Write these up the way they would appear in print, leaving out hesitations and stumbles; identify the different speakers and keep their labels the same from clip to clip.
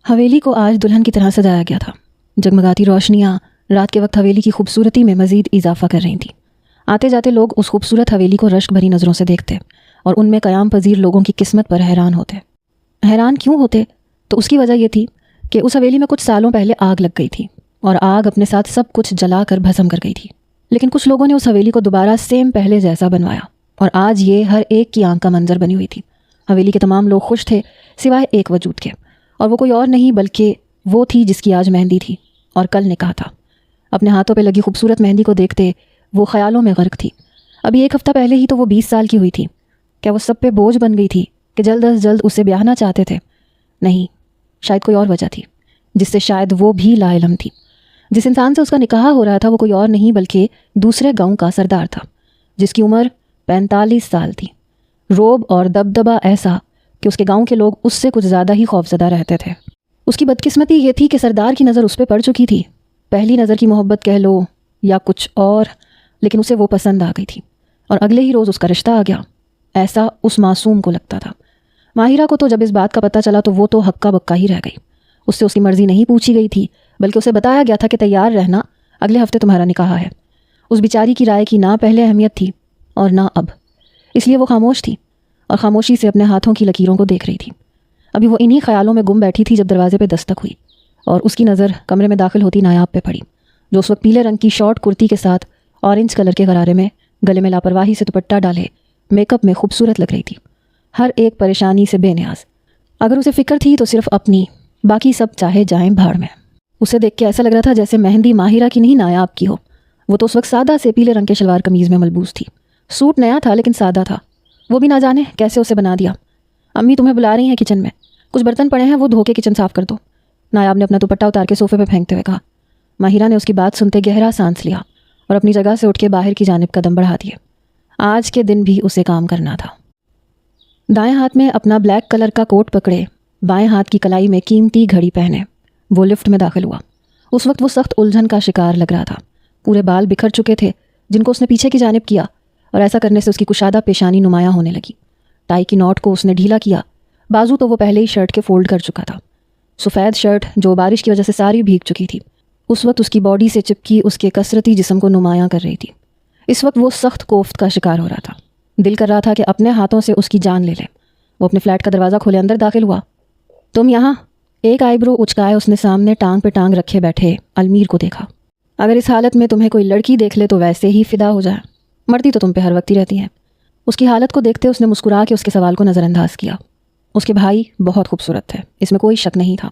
Speaker 1: حویلی کو آج دلہن کی طرح سجایا گیا تھا۔ جگمگاتی روشنیاں رات کے وقت حویلی کی خوبصورتی میں مزید اضافہ کر رہی تھیں۔ آتے جاتے لوگ اس خوبصورت حویلی کو رشک بھری نظروں سے دیکھتے اور ان میں قیام پذیر لوگوں کی قسمت پر حیران ہوتے۔ حیران کیوں ہوتے؟ تو اس کی وجہ یہ تھی کہ اس حویلی میں کچھ سالوں پہلے آگ لگ گئی تھی اور آگ اپنے ساتھ سب کچھ جلا کر بھسم کر گئی تھی، لیکن کچھ لوگوں نے اس حویلی کو دوبارہ سیم پہلے جیسا بنوایا اور آج یہ ہر ایک کی آنکھ کا منظر بنی ہوئی تھی۔ حویلی کے تمام لوگ خوش تھے سوائے ایک وجود کے، اور وہ کوئی اور نہیں بلکہ وہ تھی جس کی آج مہندی تھی اور کل نکاح تھا۔ اپنے ہاتھوں پہ لگی خوبصورت مہندی کو دیکھتے وہ خیالوں میں غرق تھی۔ ابھی ایک ہفتہ پہلے ہی تو وہ 20 سال کی ہوئی تھی۔ کیا وہ سب پہ بوجھ بن گئی تھی کہ جلد از جلد اسے بیاہنا چاہتے تھے؟ نہیں، شاید کوئی اور وجہ تھی جس سے شاید وہ بھی لا علم تھی۔ جس انسان سے اس کا نکاح ہو رہا تھا وہ کوئی اور نہیں بلکہ دوسرے گاؤں کا سردار تھا، جس کی عمر 45 سال تھی۔ روب اور دبدبہ ایسا کہ اس کے گاؤں کے لوگ اس سے کچھ زیادہ ہی خوفزدہ رہتے تھے۔ اس کی بدقسمتی یہ تھی کہ سردار کی نظر اس پہ پڑ چکی تھی، پہلی نظر کی محبت کہہ لو یا کچھ اور، لیکن اسے وہ پسند آ گئی تھی اور اگلے ہی روز اس کا رشتہ آ گیا۔ ایسا اس معصوم کو لگتا تھا۔ ماہرہ کو تو جب اس بات کا پتہ چلا تو وہ تو ہکا بکا ہی رہ گئی۔ اس سے اس کی مرضی نہیں پوچھی گئی تھی، بلکہ اسے بتایا گیا تھا کہ تیار رہنا، اگلے ہفتے تمہارا نکاح ہے۔ اس بیچاری کی رائے کی نہ پہلے اہمیت تھی اور نہ اب، اس لیے وہ خاموش تھی اور خاموشی سے اپنے ہاتھوں کی لکیروں کو دیکھ رہی تھی۔ ابھی وہ انہی خیالوں میں گم بیٹھی تھی جب دروازے پہ دستک ہوئی اور اس کی نظر کمرے میں داخل ہوتی نایاب پہ پڑی، جو اس وقت پیلے رنگ کی شارٹ کرتی کے ساتھ اورنج کلر کے غرارے میں گلے میں لاپرواہی سے دوپٹہ ڈالے میک اپ میں خوبصورت لگ رہی تھی، ہر ایک پریشانی سے بے نیاز۔ اگر اسے فکر تھی تو صرف اپنی، باقی سب چاہے جائیں بھاڑ میں۔ اسے دیکھ کے ایسا لگ رہا تھا جیسے مہندی ماہرہ کی نہیں نایاب کی ہو۔ وہ تو اس وقت سادہ سے پیلے رنگ کے شلوار قمیض میں ملبوس تھی۔ سوٹ نیا تھا لیکن سادہ تھا، وہ بھی نہ جانے کیسے اسے بنا دیا۔ امی تمہیں بلا رہی ہیں کچن میں، کچھ برتن پڑے ہیں وہ دھو کے کچن صاف کر دو، نایاب نے اپنا دوپٹہ اتار کے صوفے پہ پھینکتے ہوئے کہا۔ ماہرہ نے اس کی بات سنتے گہرا سانس لیا اور اپنی جگہ سے اٹھ کے باہر کی جانب قدم بڑھا دیے۔ آج کے دن بھی اسے کام کرنا تھا۔ دائیں ہاتھ میں اپنا بلیک کلر کا کوٹ پکڑے، بائیں ہاتھ کی کلائی میں قیمتی گھڑی پہنے وہ لفٹ میں داخل ہوا۔ اس وقت وہ سخت الجھن کا شکار لگ رہا تھا۔ پورے بال بکھر چکے تھے جن کو اس نے پیچھے کی جانب کیا، اور ایسا کرنے سے اس کی کشادہ پیشانی نمایاں ہونے لگی۔ ٹائی کی نوٹ کو اس نے ڈھیلا کیا، بازو تو وہ پہلے ہی شرٹ کے فولڈ کر چکا تھا۔ سفید شرٹ جو بارش کی وجہ سے ساری بھیگ چکی تھی اس وقت اس کی باڈی سے چپکی اس کے کثرتی جسم کو نمایاں کر رہی تھی۔ اس وقت وہ سخت کوفت کا شکار ہو رہا تھا۔ دل کر رہا تھا کہ اپنے ہاتھوں سے اس کی جان لے لے۔ وہ اپنے فلیٹ کا دروازہ کھولے اندر داخل ہوا۔ تم یہاں؟ ایک آئی برو اچکائے اس نے سامنے ٹانگ پہ ٹانگ رکھے بیٹھے المیر کو دیکھا۔ اگر اس حالت میں تمہیں کوئی لڑکی دیکھ لے تو ویسے ہی فدا ہو جائے، مرتی تو تم پہ ہر وقت ہی رہتی ہیں۔ اس کی حالت کو دیکھتے اس نے مسکرا کے اس کے سوال کو نظر انداز کیا۔ اس کے بھائی بہت خوبصورت تھے، اس میں کوئی شک نہیں تھا۔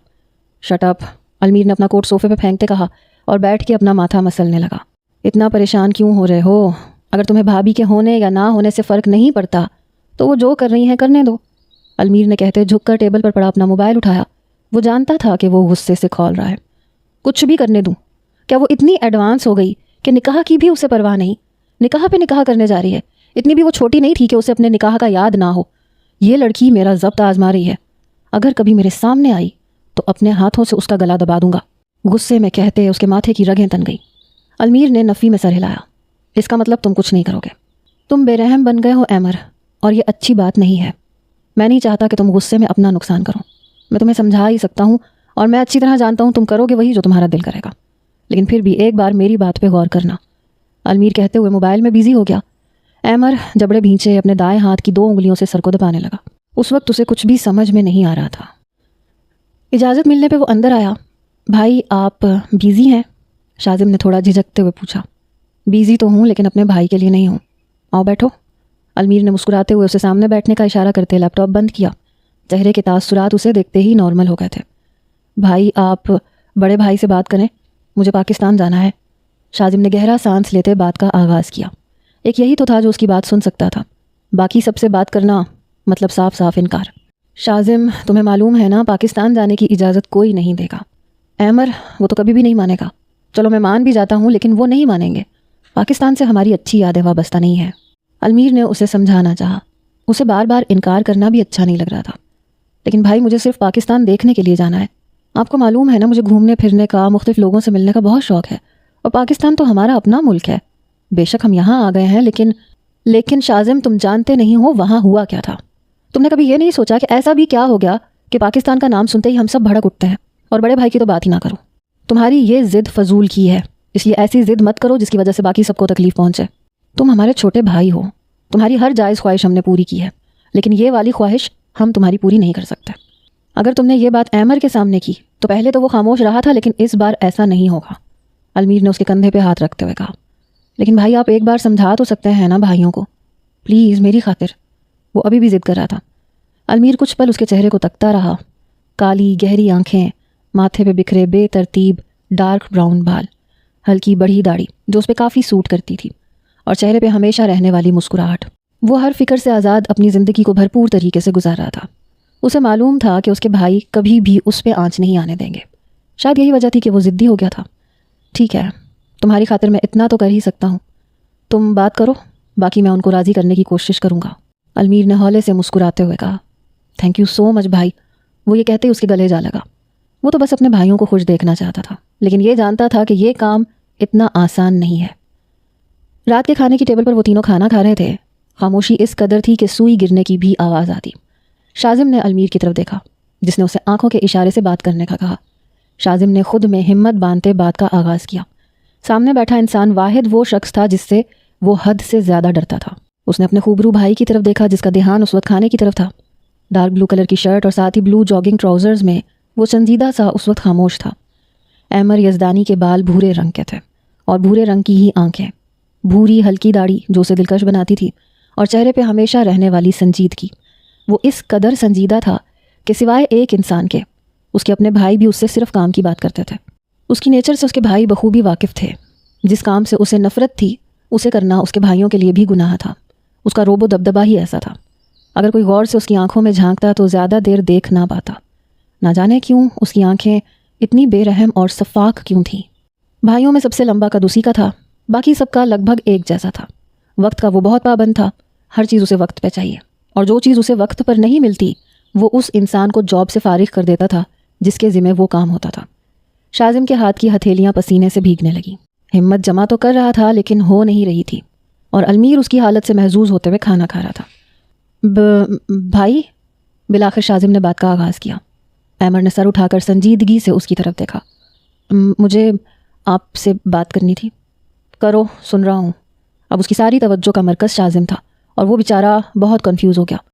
Speaker 1: شٹ اپ، المیر نے اپنا کوٹ صوفے پہ پھینکتے کہا اور بیٹھ کے اپنا ماتھا مسلنے لگا۔ اتنا پریشان کیوں ہو رہے ہو؟ اگر تمہیں بھابھی کے ہونے یا نہ ہونے سے فرق نہیں پڑتا تو وہ جو کر رہی ہیں کرنے دو۔ المیر نے کہتے جھک کر ٹیبل پر پڑا اپنا موبائل اٹھایا۔ وہ جانتا تھا کہ وہ غصے سے کھول رہا ہے۔ کچھ بھی کرنے دوں؟ کیا وہ اتنی ایڈوانس ہو گئی کہ نکاح کی بھی اسے پرواہ نہیں؟ نکاح پہ نکاح کرنے جا رہی ہے، اتنی بھی وہ چھوٹی نہیں تھی کہ اسے اپنے نکاح کا یاد نہ ہو۔ یہ لڑکی میرا ضبط آزما رہی ہے، اگر کبھی میرے سامنے آئی تو اپنے ہاتھوں سے اس کا گلا دبا دوں گا۔ غصے میں کہتے اس کے ماتھے کی رگیں تن گئی۔ المیر نے نفی میں سر ہلایا۔ اس کا مطلب تم کچھ نہیں کرو گے؟ تم بے رحم بن گئے ہو ایمر، اور یہ اچھی بات نہیں ہے۔ میں نہیں چاہتا کہ تم غصے میں اپنا نقصان کرو۔ میں تمہیں سمجھا ہی سکتا ہوں اور میں اچھی طرح جانتا ہوں تم کرو گے وہی جو تمہارا دل کرے گا، لیکن پھر بھی ایک بار میری بات پہ غور کرنا۔ المیر کہتے ہوئے موبائل میں بیزی ہو گیا۔ ایمر جبڑے بھینچے اپنے دائیں ہاتھ کی 2 انگلیوں سے سر کو دبانے لگا۔ اس وقت اسے کچھ بھی سمجھ میں نہیں آ رہا تھا۔ اجازت ملنے پہ وہ اندر آیا۔ بھائی آپ بیزی ہیں؟ شاذم نے تھوڑا جھجکتے ہوئے پوچھا۔ بیزی تو ہوں لیکن اپنے بھائی کے لیے نہیں ہوں۔ آؤ بیٹھو۔ المیر نے مسکراتے ہوئے اسے سامنے بیٹھنے کا اشارہ کرتے لیپ ٹاپ بند کیا۔ چہرے کے تاثرات اسے دیکھتے ہی نارمل ہو گئے تھے۔ بھائی آپ بڑے بھائی سے بات کریں، مجھے پاکستان جانا ہے۔ شاذم نے گہرا سانس لیتے بات کا آغاز کیا۔ ایک یہی تو تھا جو اس کی بات سن سکتا تھا، باقی سب سے بات کرنا مطلب صاف صاف انکار۔ شاذم تمہیں معلوم ہے نا پاکستان جانے کی اجازت کوئی نہیں دے گا۔ ایمر وہ تو کبھی بھی نہیں مانے گا۔ چلو میں مان بھی جاتا ہوں لیکن وہ نہیں مانیں گے۔ پاکستان سے ہماری اچھی یادیں وابستہ نہیں ہیں۔ المیر نے اسے سمجھانا چاہا۔ اسے بار بار انکار کرنا بھی اچھا نہیں لگ رہا تھا۔ لیکن بھائی مجھے صرف پاکستان دیکھنے کے لیے جانا ہے۔ آپ کو معلوم ہے نا مجھے گھومنے پھرنے کا، مختلف لوگوں سے ملنے کا بہت شوق ہے، اور پاکستان تو ہمارا اپنا ملک ہے۔ بے شک ہم یہاں آ گئے ہیں لیکن شاذم تم جانتے نہیں ہو وہاں ہوا کیا تھا۔ تم نے کبھی یہ نہیں سوچا کہ ایسا بھی کیا ہو گیا کہ پاکستان کا نام سنتے ہی ہم سب بھڑک اٹھتے ہیں، اور بڑے بھائی کی تو بات ہی نہ کرو۔ تمہاری یہ ضد فضول کی ہے، اس لیے ایسی ضد مت کرو جس کی وجہ سے باقی سب کو تکلیف پہنچے۔ تم ہمارے چھوٹے بھائی ہو، تمہاری ہر جائز خواہش ہم نے پوری کی ہے، لیکن یہ والی خواہش ہم تمہاری پوری نہیں کر سکتے۔ اگر تم نے یہ بات ایمر کے سامنے کی تو پہلے تو وہ خاموش رہا تھا، لیکن اس بار ایسا نہیں ہوگا۔ المیر نے اس کے کندھے پہ ہاتھ رکھتے ہوئے کہا، لیکن بھائی آپ ایک بار سمجھا تو سکتے ہیں نا بھائیوں کو، پلیز میری خاطر۔ وہ ابھی بھی ضد کر رہا تھا۔ المیر کچھ پل اس کے چہرے کو تکتا رہا۔ کالی گہری آنکھیں، ماتھے پہ بکھرے بے ترتیب ڈارک براؤن بال، ہلکی بڑھی داڑھی جو اس پہ کافی سوٹ کرتی تھی، اور چہرے پہ ہمیشہ رہنے والی مسکراہٹ۔ وہ ہر فکر سے آزاد اپنی زندگی کو بھرپور طریقے سے گزار رہا تھا۔ اسے معلوم تھا کہ اس کے بھائی کبھی بھی اس پہ آنچ نہیں آنے دیں گے۔ شاید یہی وجہ تھی کہ وہ ضدی ہو گیا تھا۔ ٹھیک ہے، تمہاری خاطر میں اتنا تو کر ہی سکتا ہوں، تم بات کرو، باقی میں ان کو راضی کرنے کی کوشش کروں گا۔ المیر نے ہولے سے مسکراتے ہوئے کہا، تھینک یو سو مچ بھائی۔ وہ یہ کہتے ہی اس کے گلے جا لگا۔ وہ تو بس اپنے بھائیوں کو خوش دیکھنا چاہتا تھا، لیکن یہ جانتا تھا کہ یہ کام اتنا آسان نہیں ہے۔ رات کے کھانے کی ٹیبل پر وہ تینوں کھانا کھا رہے تھے۔ خاموشی اس قدر تھی کہ سوئی گرنے کی بھی آواز آتی۔ شاذم نے المیر کی طرف دیکھا، جس نے اسے آنکھوں کے اشارے سے بات کرنے کا کہا۔ شاذم نے خود میں ہمت باندھتے بات کا آغاز کیا۔ سامنے بیٹھا انسان واحد وہ شخص تھا جس سے وہ حد سے زیادہ ڈرتا تھا۔ اس نے اپنے خوبرو بھائی کی طرف دیکھا، جس کا دھیان اس وقت کھانے کی طرف تھا۔ ڈارک بلو کلر کی شرٹ اور ساتھ ہی بلو جاگنگ ٹراؤزرز میں وہ سنجیدہ سا اس وقت خاموش تھا۔ ایمر یزدانی کے بال بھورے رنگ کے تھے، اور بھورے رنگ کی ہی آنکھیں، بھوری ہلکی داڑھی جو اسے دلکش بناتی تھی، اور چہرے پہ ہمیشہ رہنے والی سنجیدگی۔ وہ اس قدر سنجیدہ تھا کہ سوائے ایک انسان کے، اس کے اپنے بھائی بھی اس سے صرف کام کی بات کرتے تھے۔ اس کی نیچر سے اس کے بھائی بخوبی واقف تھے۔ جس کام سے اسے نفرت تھی، اسے کرنا اس کے بھائیوں کے لیے بھی گناہ تھا۔ اس کا روب و دبدبہ ہی ایسا تھا، اگر کوئی غور سے اس کی آنکھوں میں جھانکتا تو زیادہ دیر دیکھ نہ پاتا۔ نہ جانے کیوں اس کی آنکھیں اتنی بے رحم اور شفاق کیوں تھیں۔ بھائیوں میں سب سے لمبا قد اسی کا تھا، باقی سب کا لگ بھگ ایک جیسا تھا۔ وقت کا وہ بہت پابند تھا، ہر چیز اسے وقت پہ چاہیے، اور جو چیز اسے وقت پر نہیں ملتی وہ اس انسان کو جاب سے فارغ کر دیتا تھا جس کے ذمہ وہ کام ہوتا تھا۔ شاذم کے ہاتھ کی ہتھیلیاں پسینے سے بھیگنے لگیں۔ ہمت جمع تو کر رہا تھا لیکن ہو نہیں رہی تھی، اور المیر اس کی حالت سے محظوظ ہوتے ہوئے کھانا کھا رہا تھا۔ بھائی، بالآخر شاذم نے بات کا آغاز کیا۔ ایمر نے سر اٹھا کر سنجیدگی سے اس کی طرف دیکھا۔ مجھے آپ سے بات کرنی تھی۔ کرو، سن رہا ہوں۔ اب اس کی ساری توجہ کا مرکز شاذم تھا، اور وہ بیچارہ بہت کنفیوز ہو گیا۔